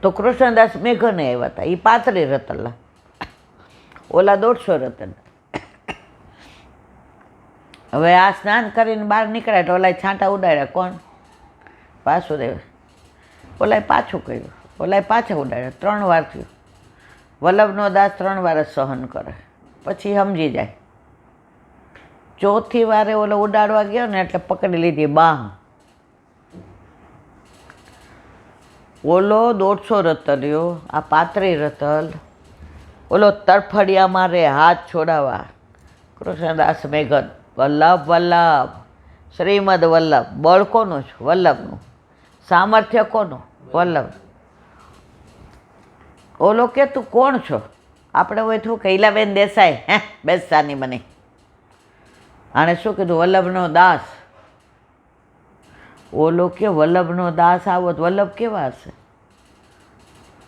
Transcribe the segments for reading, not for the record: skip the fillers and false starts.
તો કૃષ્ણદાસ મેઘને આવ્યા હતા, એ 35 રતનલા, ઓલા 150 રતન. હવે આ સ્નાન કરીને બહાર નીકળ્યા તો ઓલાએ છાંટા ઉડાડ્યા. કોણ? વાસુદેવ. ઓલાએ પાછું કર્યું, ઓલાએ પાછા ઉડાડ્યા. 3 વાર થયું. વલ્લભનો દાસ 3 વાર જ સહન કરે, પછી સમજી જાય. ચોથી વારે ઓલો ઉડાડવા ગયો ને એટલે પકડી લીધી બાહ. ઓલો 150 રતલ્યો, આ 35 રતલ. ઓલો તરફડિયા મારે હાથ છોડાવવા. કૃષ્ણદાસ મેઘન, વલ્લભ વલ્લભ, શ્રીમદ વલ્લભ. બળ કોનું છે? વલ્લભનું. સામર્થ્ય કોનું? વલ્લભ. ઓલો કે તું કોણ છો? આપણે હોય થયું કે ઈલાબેન દેસાઈ, હે બેસાની બની. આણે શું કીધું? વલ્લભનો દાસ. ઓલો કે વલ્લભનો દાસ આવો તો વલ્લભ કેવા હશે?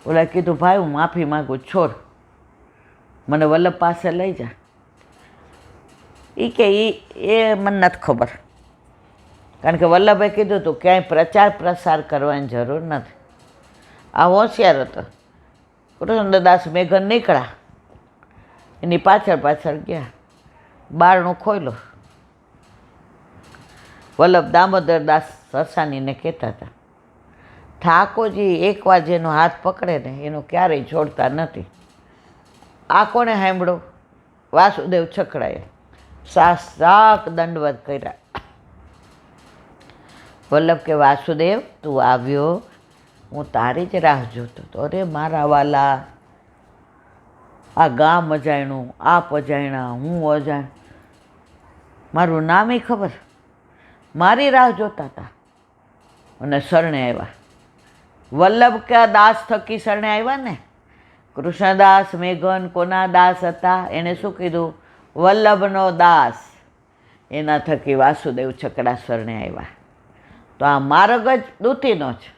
ઓલા કીધું ભાઈ હું માફી માગું, છોડ, મને વલ્લભ પાસે લઈ જા. એ કે એ મને નથી ખબર, કારણ કે વલ્લભે કીધું તું ક્યાંય પ્રચાર પ્રસાર કરવાની જરૂર નથી. આ હોશિયાર હતો. કૃષ્ણદાસ મેઘન નીકળ્યા, એની પાછળ પાછળ ગયા. બારણું ખોલ્યું. વલ્લભ દામોદર દાસ સરસાનીને કહેતા હતા, ઠાકોરજી એકવાર જેનો હાથ પકડે ને એનો ક્યારેય છોડતા નથી. આ કોણે સાંભળ્યું? વાસુદેવ છકડાએ સાક દંડવત કર્યા. વલ્લભ કે વાસુદેવ તું આવ્યો, હું તારી જ રાહ જોતો હતો. અરે મારા વાલા, આ ગામ અજાણ્યું, આપ અજાણ્યા, હું અજાણ, મારું નામે ખબર, મારી રાહ જોતા હતા અને શરણે આવ્યા. વલ્લભ કે દાસ થકી શરણે આવ્યા ને. કૃષ્ણદાસ મેઘન કોના દાસ હતા? એણે શું કીધું? વલ્લભનો દાસ. એના થકી વાસુદેવ છકડા શરણે આવ્યા. તો આ માર્ગ જ દૂતીનો છે.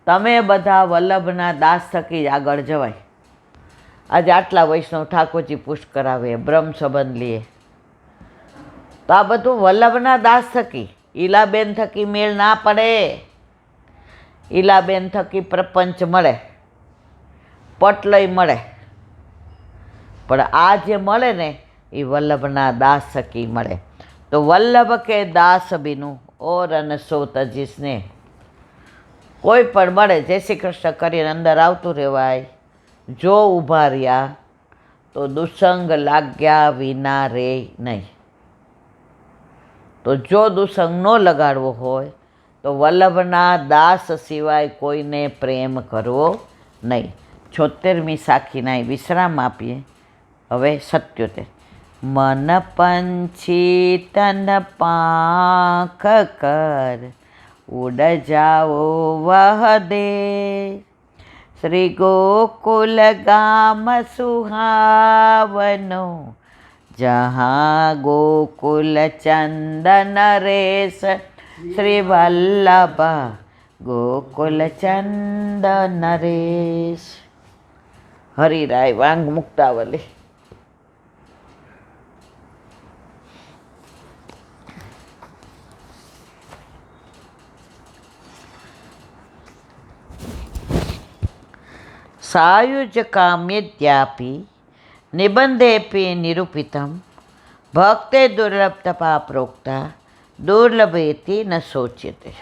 તમે બધા વલ્લભના દાસ થકી જ આગળ જવાય. આજે આટલા વૈષ્ણવ ઠાકોરજી પુષ્ટ કરાવે, બ્રહ્મ સંબંધ લે, તો આ બધું વલ્લભના દાસ થકી. ઈલાબેન થકી મેળ ના પડે. ઈલાબેન થકી પ્રપંચ મળે, પટલય મળે, પણ આ જે મળે ને એ વલ્લભના દાસ થકી મળે. તો વલ્લભ કે દાસ બીનું ઓર અને સો તજી સ્નેહ. કોઈ પણ મળે જય શ્રી કૃષ્ણ કરીને અંદર આવતું રહેવાય. જો ઊભા રહ્યા તો દુસંગ લાગ્યા વિના રે નહીં. તો જો દુસંગ ન લગાડવો હોય તો વલ્લભના દાસ સિવાય કોઈને પ્રેમ કરવો નહીં. 76મી સાખીના વિશ્રામ આપીએ. હવે 77. મન પંછી તન પાંખ કર, ઉડ જાઓ વહ દે, શ્રી ગોકુલ ગામ સુહાવનો, જहाँ ગોકુલ ચંદન રેસ, શ્રી વલ્લભ ગોકુલ ચંદન રેસ. હરિરાય વાંગ મુક્તાવલી. સાયુજ કામ્યદ્યાપી નિબંધેપી નિરૂપિતમ, ભક્તે દુર્લભ તપા પ્રોક્તા, દુર્લભેતિ ન શોચ્યતે.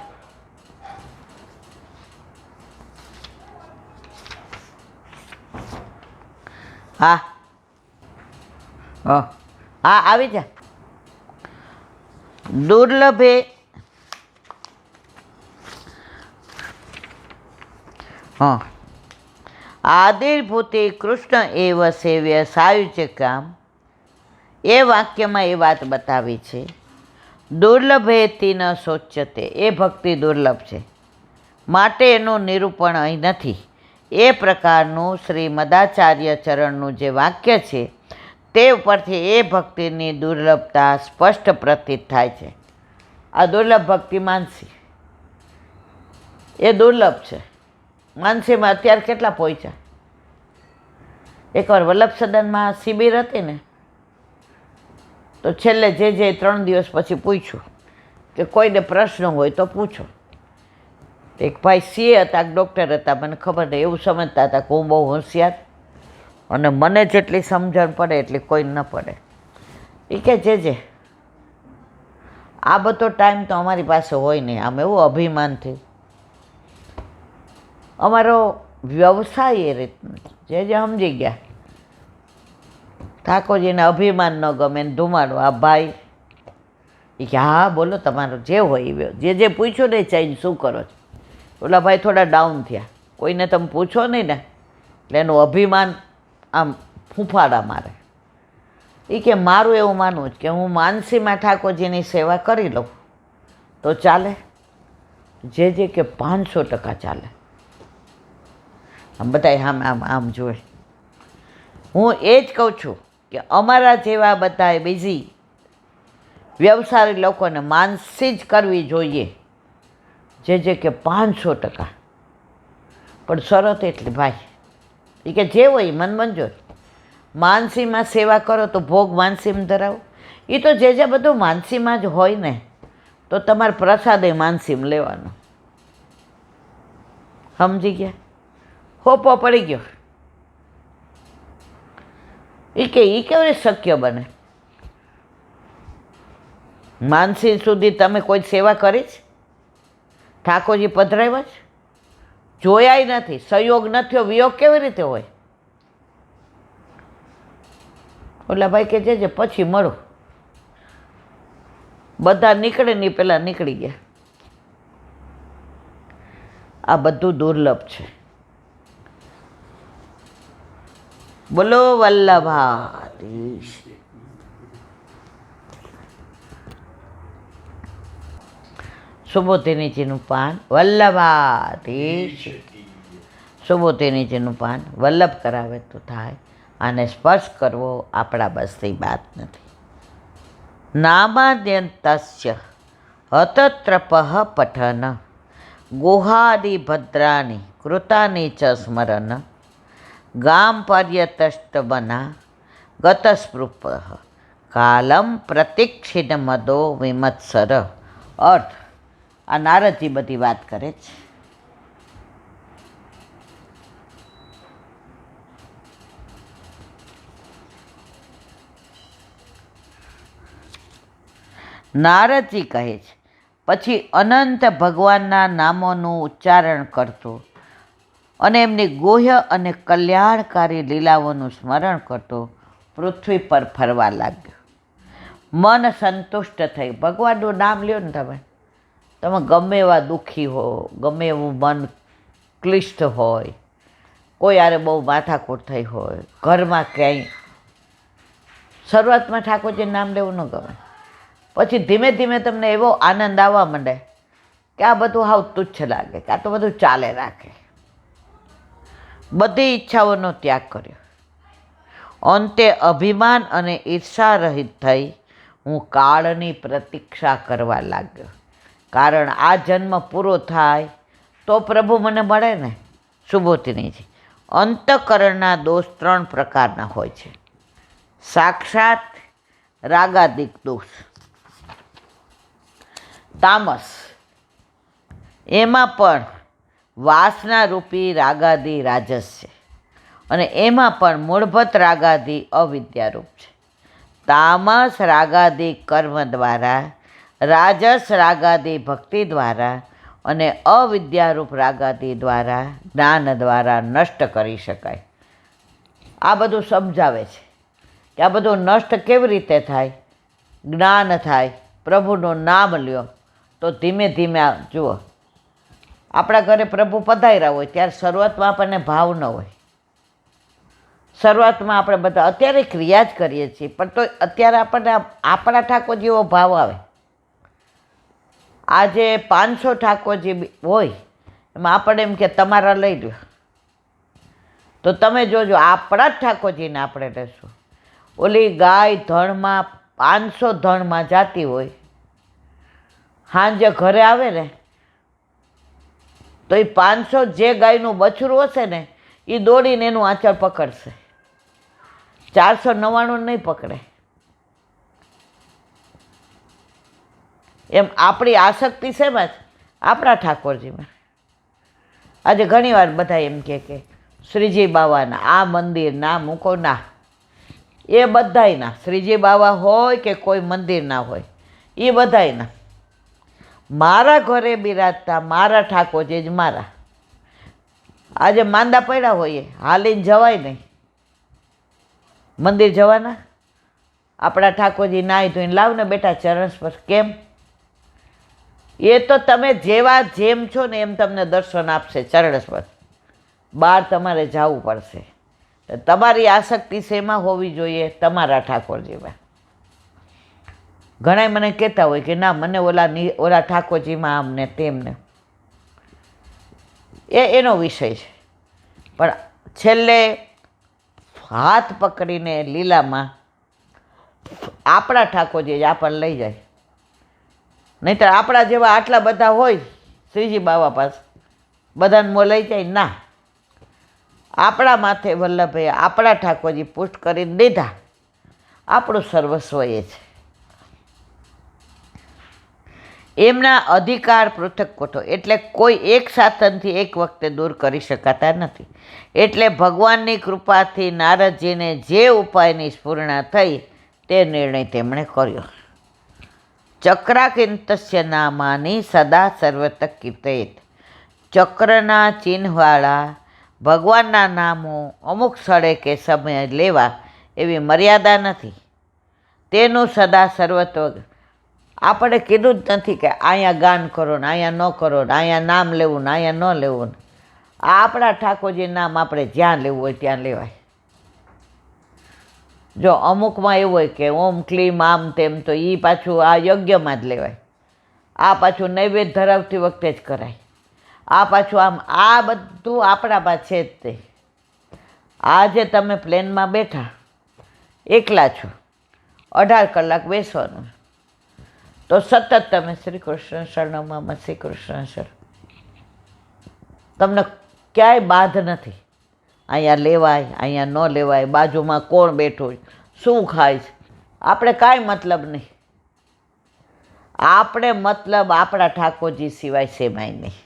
હા હા આવી જા. દુર્લભે આદિર્ભૂતે કૃષ્ણ એવ સેવ્ય સાયુજ્યકામ. એ વાક્યમાં એ વાત બતાવી છે, દુર્લભેતી ન શોચ્યતે, એ ભક્તિ દુર્લભ છે માટે એનું નિરૂપણ અહીં નથી. એ પ્રકારનું શ્રી મદાચાર્ય ચરણનું જે વાક્ય છે તે ઉપરથી એ ભક્તિની દુર્લભતા સ્પષ્ટ પ્રતીત થાય છે. આ દુર્લભ ભક્તિ માનસી, એ દુર્લભ છે. માનસીમાં અત્યારે કેટલા પહોંચ્યા? એકવાર વલ્લભ સદનમાં શિબિર હતી ને, તો છેલ્લે જે 3 દિવસ પછી પૂછ્યું કે કોઈને પ્રશ્ન હોય તો પૂછો. એક ભાઈ સીએ હતા, ડૉક્ટર હતા, મને ખબર નહીં, એવું સમજતા હતા કે હું બહુ હોશિયાર અને મને જેટલી સમજણ પડે એટલી કોઈને ન પડે. એ કે જે આ બધો ટાઈમ તો અમારી પાસે હોય નહીં. આમ એવું અભિમાનથી અમારો વ્યવસાય એ રીતનો જે સમજી ગયા. ઠાકોરજીને અભિમાન ન ગમે ને ધુમાડો. આ ભાઈ એ કે હા બોલો તમારો જે હોય એ જે પૂછ્યું નહીં ચાઈને શું કરો છો. ઓલા ભાઈ થોડા ડાઉન થયા. કોઈને તમે પૂછો નહીં ને એટલે એનું અભિમાન આમ ફૂંફાડા મારે. એ કે મારું એવું માનવું છે કે હું માનસીમાં ઠાકોરજીની સેવા કરી લઉં તો ચાલે. જે કે 500% ચાલે. આમ બધા આમ જોવે. હું એ જ કહું છું કે અમારા જેવા બધા બીજી વ્યવસાયી લોકોને માનસી જ કરવી જોઈએ. જે કે 500%. પણ શરત એટલી ભાઈ એ કે જે હોય મન મંજૂર. માનસીમાં સેવા કરો તો ભોગ માનસીમાં ધરાવો. એ તો જે બધું માનસીમાં જ હોય ને તો તમારે પ્રસાદે માનસીમાં લેવાનો. સમજી ગયા? હોપો પડી ગયો. એ કેવી રીતે શક્ય બને? માનસી સુધી તમે કોઈ સેવા કરી છે? ઠાકોરજી પધરાવ્યા છે? જોયાય નથી, સહયોગ નથી, વિયોગ કેવી રીતે હોય? ઓલા ભાઈ કે જે પછી મળો. બધા નીકળે નહીં પેલા નીકળી ગયા. આ બધું દુર્લભ છે. બોલો વલ્લભાધીશ. સુબોધિનીજીનું પાન વલ્લભાધીશ. સુબોધિનીજીનું પાન વલ્લભ કરાવે તો થાય. આને સ્પર્શ કરવો આપણા બસની વાત નથી. નામાદ્યંતસ્ય હતત્રપઃ પઠન ગુહાદિ ભદ્રાની કૃતાની ચ સ્મરન ગામ પર્યતષ્ટબના ગતસ્પૃપ કાલમ પ્રતિક્ષિત મદો વિમત્સર. અર્થ આ નારદજી બધી વાત કરે છે. નારદજી કહે છે પછી અનંત ભગવાનના નામોનું ઉચ્ચારણ કરતો અને એમની ગુહ્ય અને કલ્યાણકારી લીલાઓનું સ્મરણ કરતો પૃથ્વી પર ફરવા લાગ્યો. મન સંતુષ્ટ થઈ. ભગવાનનું નામ લ્યો ને તમે ગમે એવા દુઃખી હો, ગમે એવું મન ક્લિષ્ટ હોય, કોઈ યારે બહુ માથાકૂટ થઈ હોય, ઘરમાં ક્યાંય શરૂઆતમાં ઠાકોરજીનું નામ લેવું ન ગમે. પછી ધીમે ધીમે તમને એવો આનંદ આવવા માંડે કે આ બધું હાવ તુચ્છ લાગે, કે આ તો બધું ચાલે રાખે. બધી ઈચ્છાઓનો ત્યાગ કર્યો. અંતે અભિમાન અને ઈર્ષા રહિત થઈ હું કાળની પ્રતીક્ષા કરવા લાગ્યો. કારણ આ જન્મ પૂરો થાય તો પ્રભુ મને મળે ને. સુબોધિનીજી, અંતઃકરણના દોષ 3 પ્રકારના હોય છે. સાક્ષાત રાગાદિક દોષ, તામસ, એમાં પણ વાસનારૂપી રાગાદિ રાજસ છે અને એમાં પણ મૂળભૂત રાગાદિ અવિદ્યારૂપ છે. તામસ રાગાદિ કર્મ દ્વારા, રાજસ રાગાદિ ભક્તિ દ્વારા અને અવિદ્યારૂપ રાગાદિ દ્વારા જ્ઞાન દ્વારા નષ્ટ કરી શકાય. આ બધું સમજાવે છે કે આ બધું નષ્ટ કેવી રીતે થાય. જ્ઞાન થાય, પ્રભુનું નામ લ્યો તો ધીમે ધીમે. જુઓ, આપણા ઘરે પ્રભુ પધાર્યા હોય ત્યારે શરૂઆતમાં આપણને ભાવ ન હોય. શરૂઆતમાં આપણે બધા અત્યારે ક્રિયા જ કરીએ છીએ, પણ તો અત્યારે આપણને આપણા ઠાકોર જેવો ભાવ આવે. આજે 500 ઠાકોરજી હોય એમાં આપણે એમ કે તમારા લઈ લો, તો તમે જોજો આપણા જ ઠાકોરજીને આપણે લેશું. ઓલી ગાય ધણમાં 500 ધણમાં જાતી હોય, સાંજે ઘરે આવે ને તો એ 500 જે ગાયનું બછડું હશે ને એ દોડીને એનું આંચળ પકડશે. 499 નહીં પકડે. એમ આપણી આસક્તિ શેમાં છે? આપણા ઠાકોરજીમાં. આજે ઘણીવાર બધા એમ કે શ્રીજી બાવાના આ મંદિર ના મૂકો. ના, એ બધાયના, શ્રીજી બાવા હોય કે કોઈ મંદિર ના હોય, એ બધાયના. મારા ઘરે બિરાજતા મારા ઠાકોરજી જ મારા. આજે માંદા પડ્યા હોઈએ, હાલીને જવાય નહીં. મંદિર જવાના, આપણા ઠાકોરજી નાહી ધોઈને લાવ ને બેટા ચરણ સ્પર્શ. કેમ? એ તો તમે જેવા જેમ છો ને એમ તમને દર્શન આપશે ચરણ સ્પર્શ. બહાર તમારે જવું પડશે. તમારી આસક્તિ શેમાં હોવી જોઈએ? તમારા ઠાકોરજીમાં. ઘણા મને કહેતા હોય કે ના મને ઓલા ઠાકોરજીમાં આમ ને તેમને, એનો વિષય છે. પણ છેલ્લે હાથ પકડીને લીલામાં આપણા ઠાકોરજી જ આપણને લઈ જાય. નહીંતર આપણા જેવા આટલા બધા હોય શ્રીજી બાવા પાસે, બધાને મો લઈ જાય ના. આપણા માથે વલ્લભે આપણા ઠાકોરજી પુષ્ટ કરીને દીધા. આપણું સર્વસ્વ એ છે. એમના અધિકાર પૃથક કોઠો, એટલે કોઈ એક સાધનથી એક વખતે દૂર કરી શકાતા નથી. એટલે ભગવાનની કૃપાથી નારદજીને જે ઉપાયની સ્ફુરણા થઈ તે નિર્ણય તેમણે કર્યો. ચક્રાકિંતસ્ય નામાની સદા સર્વત કીર્તયેત. ચક્રના ચિહ્નવાળા ભગવાનના નામો અમુક સ્થળે કે સમયે લેવા એવી મર્યાદા નથી. તેનું સદા સર્વત્ર આપણે કીધું જ નથી કે અહીંયા ગાન કરો ને અહીંયા ન કરો ને અહીંયા નામ લેવું ને અહીંયા ન લેવું ને. આ આપણા ઠાકોરજી નામ આપણે જ્યાં લેવું હોય ત્યાં લેવાય. જો અમુકમાં એવું હોય કે ઓમ ક્લીમ આમ તેમ, તો એ પાછું આ યજ્ઞમાં જ લેવાય. આ પાછું નૈવેદ્ય ધરાવતી વખતે જ કરાય. આ પાછું આમ, આ બધું આપણામાં છે જ તે. આજે તમે પ્લેનમાં બેઠા એકલા છો, 18 કલાક બેસવાનું, તો સતત તમે શ્રી કૃષ્ણ શરણમાં શ્રી કૃષ્ણ શરણ. તમને ક્યાંય બાધ નથી. અહીંયા લેવાય, અહીંયા ન લેવાય, બાજુમાં કોણ બેઠું, શું ખાય છે, આપણે કાંઈ મતલબ નહીં. આપણે મતલબ આપણા ઠાકોરજી સિવાય સેમાય નહીં.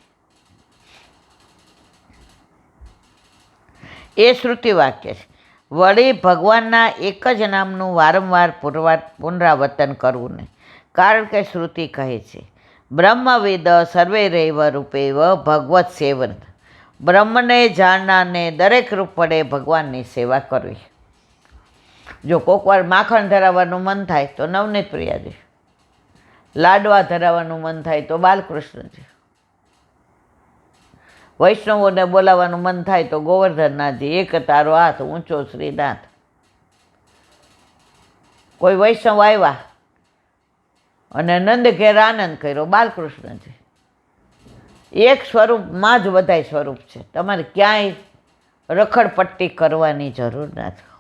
એ શ્રુતિ વાક્ય છે. વળી ભગવાનના એક જ નામનું વારંવાર પુનરાવર્તન કરવું નહીં. કારણ કે શ્રુતિ કહે છે બ્રહ્મવેદ સર્વૈરેવ રૂપેવ ભગવત સેવન. બ્રહ્મને જાણનારને દરેક રૂપ વડે ભગવાનની સેવા કરવી. જો કોક વાર માખણ ધરાવવાનું મન થાય તો નવનીત પ્રિયાજી, લાડવા ધરાવવાનું મન થાય તો બાલકૃષ્ણજી, વૈષ્ણવોને બોલાવવાનું મન થાય તો ગોવર્ધનનાથજી, એક તારો હાથ ઊંચો શ્રીનાથ. કોઈ વૈષ્ણવ આવ્યા અને નંદ ઘેર આનંદ કર્યો, બાલકૃષ્ણજી. એક સ્વરૂપમાં જ બધાય સ્વરૂપ છે. તમારે ક્યાંય રખડપટ્ટી કરવાની જરૂર નથી.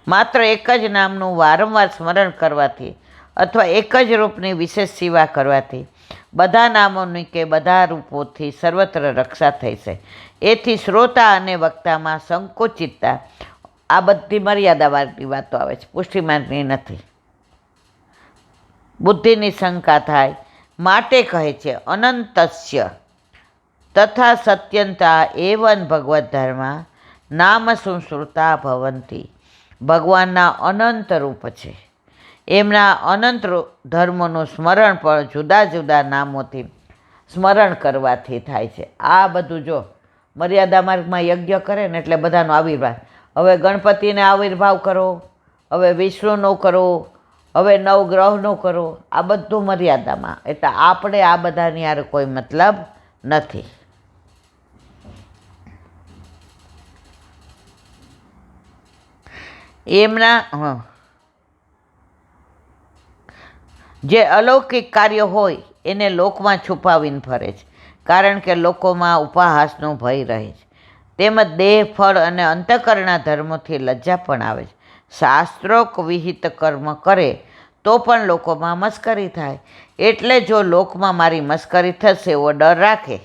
માત્ર એક જ નામનું વારંવાર સ્મરણ કરવાથી અથવા એક જ રૂપની વિશેષ સેવા કરવાથી બધા નામોની કે બધા રૂપોથી સર્વત્ર રક્ષા થઈ છે. એથી શ્રોતા અને વક્તામાં સંકુચિતતા, આ બધી મર્યાદાવાળી વાતો આવે છે, પુષ્ટિમાર્ગની નથી. બુદ્ધિની શંકા થાય માટે કહે છે અનંતસ્ય તથા સત્યંતા એવન ભગવદ્ ધર્મા નામ સંશ્રુતા ભવંતી. ભગવાનના અનંત રૂપ છે, એમના અનંત ધર્મોનું સ્મરણ પણ જુદા જુદા નામોથી સ્મરણ કરવાથી થાય છે. આ બધું જો મર્યાદા માર્ગમાં યજ્ઞ કરે ને એટલે બધાનો આવિર્ભાવ. હવે ગણપતિને આવિર્ભાવ કરો, હવે વિષ્ણુનો કરો, હવે નવગ્રહનો કરો, આ બધું મર્યાદામાં. એટલે આપણે આ બધાની યાર કોઈ મતલબ નથી. એમના જે અલૌકિક કાર્ય હોય એને લોકમાં છુપાવીને ફરે છે, કારણ કે લોકોમાં ઉપહાસનો ભય રહે છે. તેમજ દેહ, ફળ અને અંતઃકરણના ધર્મોથી લજ્જા પણ આવે છે. શાસ્ત્રોક વિહિત કર્મ કરે તો પણ લોકોમાં મસ્કરી થાય. એટલે જો લોકમાં મારી મસ્કરી થશે એવો ડર રાખે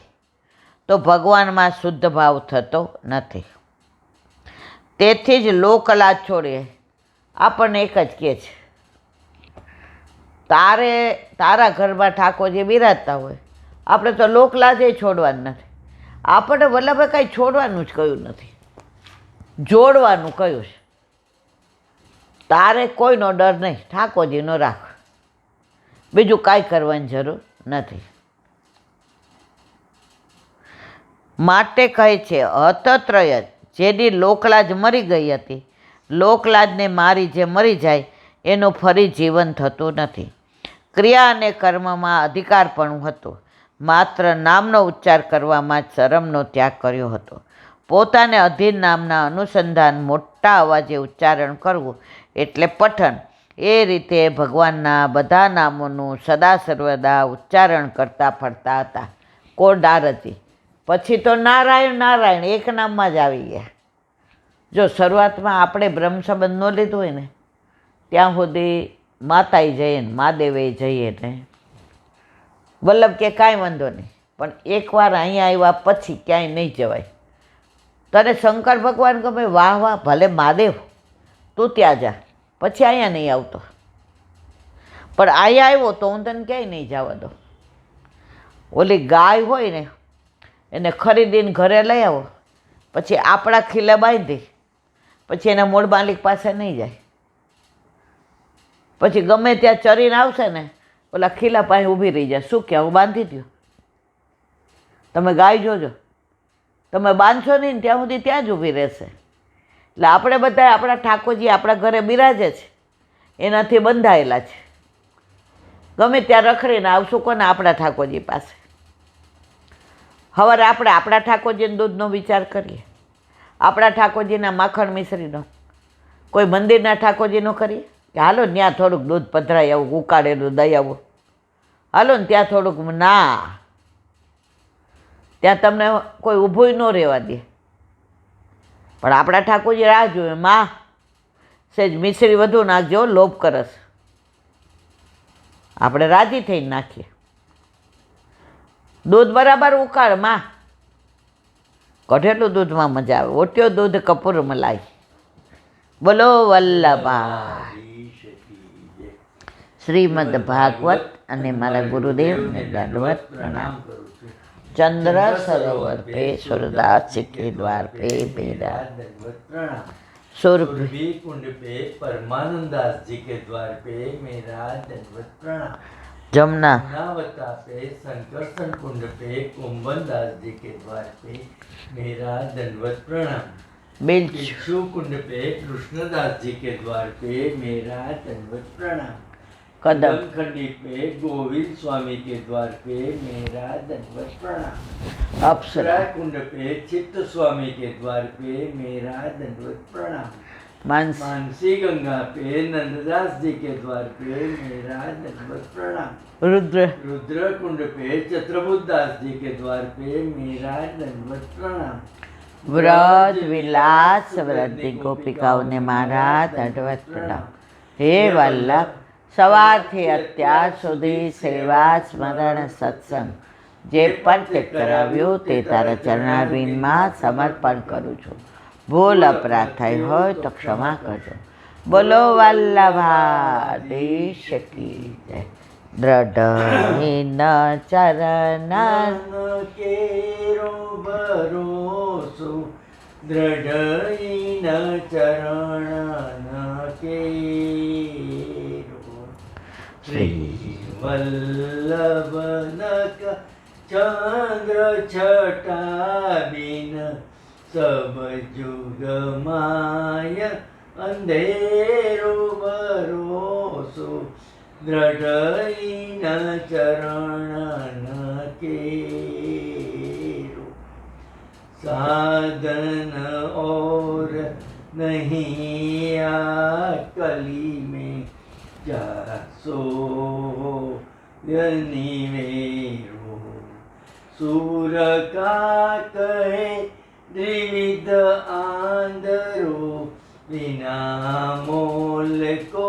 તો ભગવાનમાં શુદ્ધ ભાવ થતો નથી. તેથી જ લોકલાજ છોડીએ આપણને એક જ કહે છે તારા ઘરમાં ઠાકોરજી બિરાજતા હોય, આપણે તો લોકલાજે છોડવાનું નથી. આપણે વલ્લભે કાંઈ છોડવાનું જ કહ્યું નથી, જોડવાનું કહ્યું છે. તારે કોઈનો ડર નહીં, ઠાકોરજીનો રાખ, બીજું કાંઈ કરવાની જરૂર નથી. માટે કહે છે હતત્રય જેની લોકલાજ મરી ગઈ હતી, લોકલાજને મારી જે મરી જાય એનું ફરી જીવન થતું નથી. ક્રિયા અને કર્મમાં અધિકારપણું હતું, માત્ર નામનો ઉચ્ચાર કરવામાં જ શરમનો ત્યાગ કર્યો હતો. પોતાને અધીન નામના અનુસંધાન મોટા અવાજે ઉચ્ચારણ કરવું એટલે પઠન. એ રીતે ભગવાનના બધા નામોનું સદા સર્વદા ઉચ્ચારણ કરતા ફરતા હતા. કોડારતી પછી તો નારાયણ નારાયણ એક નામમાં જ આવી ગયા. જો શરૂઆતમાં આપણે બ્રહ્મ સંબંધ ન લીધું હોય ને ત્યાં સુધી માતાએ જઈએ ને મહાદેવે જઈએ ને વલ્લભ કે કાંઈ વાંધો નહીં, પણ એકવાર અહીંયા આવ્યા પછી ક્યાંય નહીં જવાય. તને શંકર ભગવાન ગમે, વાહ વાહ, ભલે મહાદેવ તું ત્યાં જા, પછી અહીંયા નહીં આવતો. પણ અહીંયા આવ્યો તો હું તને ક્યાંય નહીં જવા દો. ઓલી ગાય હોય ને એને ખરીદીને ઘરે લઈ આવો, પછી આપણા ખીલે બાંધી, પછી એના મૂળ માલિક પાસે નહીં જાય. પછી ગમે ત્યાં ચરીને આવશે ને ઓલા ખીલા પાસે ઊભી રહી જાય, શું કહે હું બાંધી દઉં. તમે ગાય જોજો, તમે બાંધશો નહીં ને ત્યાં સુધી ત્યાં જ ઊભી રહેશે. એટલે આપણે બધા આપણા ઠાકોરજી આપણા ઘરે બિરાજે છે, એનાથી બંધાયેલા છે. ગમે ત્યાં રખડીને આવશું કોને આપણા ઠાકોરજી પાસે. સવારે આપણે આપણા ઠાકોરજીના દૂધનો વિચાર કરીએ, આપણા ઠાકોરજીના માખણ મિશ્રીનો, કોઈ મંદિરના ઠાકોરજીનો કરીએ કે હાલો ત્યાં થોડુંક દૂધ પધરાઈ આવું, ઉકાળેલું દઈ આવું, હાલો ને ત્યાં થોડુંક. ના, ત્યાં તમને કોઈ ઊભું ન રહેવા દે. પણ આપણા ઠાકોરજી રાહ જોવે, માં સેજ મિશ્રી વધુ નાખજો, લોભ કરસ. આપણે રાજી થઈને નાખીએ. દૂધ બરાબર ઉકાળ માં, કઢેલું દૂધમાં મજા આવે. ઓટ્યો દૂધ કપૂર મલાઈ. બોલો વલ્લભા શ્રીમદ ભાગવત. અને મારા ગુરુદેવને દંડવત પ્રણામ. चंद्र सरोवर पे सूरदास के द्वार पे मेरा सुरभि कुंड पे परमानंद दास जी के द्वार पे मेरा दंडवत प्रणाम। जमुना नावता पे संकर्षण कुंड पे कुंभन दास जी के द्वार पे मेरा दंडवत प्रणाम। बिच्छू कुंड पे कृष्णदास जी के द्वार पे मेरा दंडवत प्रणाम। कदम खंडी पे गोविंद स्वामी के द्वार पे मेरा दंडवत प्रणाम। अप्सरा कुंड पे चित्त स्वामी के द्वार पे मेरा दंडवत प्रणाम। मानसी गंगा पे नंददास जी के द्वार पे मेरा दंडवत प्रणाम। रुद्र कुंड पे चत्रबुद्ध दास जी के द्वार पे मेरा दंडवत प्रणाम। व्रज विलास व्रति गोपिकाओं ने मारा दंडवत प्रणाम। हे वल्लभ સવારથી અત્યાર સુધી સેવા સ્મરણ સત્સંગ જે પણ તે કરાવ્યું તે તારા ચરણારવિંદમાં સમર્પણ કરું છું. ભૂલ અપરાધ થઈ હોય તો ક્ષમા કરજો. બોલો વલ્લભાધીશ કી જય. દ્રઢ ચરણ કેરો ભરોસો દ્રઢ ચરણ કે श्री वल्लभनक चंद्र छटा बिन सब जुग माय अंधेरो भरोसो दृढ़ चरण केरो। साधन और नहीं आ कली में जासो निवेरो। सूर का कहे द्विविध आंधरो बिना मोल को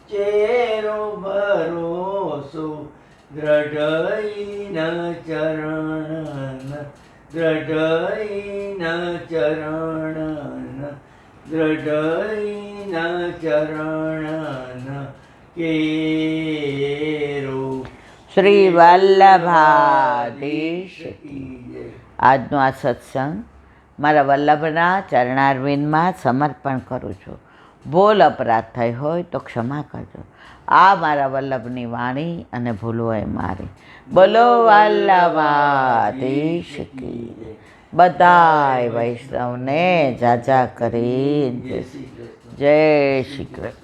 चेरो भरोसो दृढ़ चरण दृढ़ चरण दृढ़ चरण केरो। શ્રી વલ્લભાધીશ કી જય. આજનો આ સત્સંગ મારા વલ્લભના ચરણારવિંદમાં સમર્પણ કરું છું. ભૂલ અપરાધ થઈ હોય તો ક્ષમા કરજો. આ મારા વલ્લભની વાણી અને ભૂલો એ મારી. બોલો વલ્લભાધીશ કી જય. બધાય વૈષ્ણવને જાજા કરી જય શ્રી કૃષ્ણ. જય શ્રી કૃષ્ણ.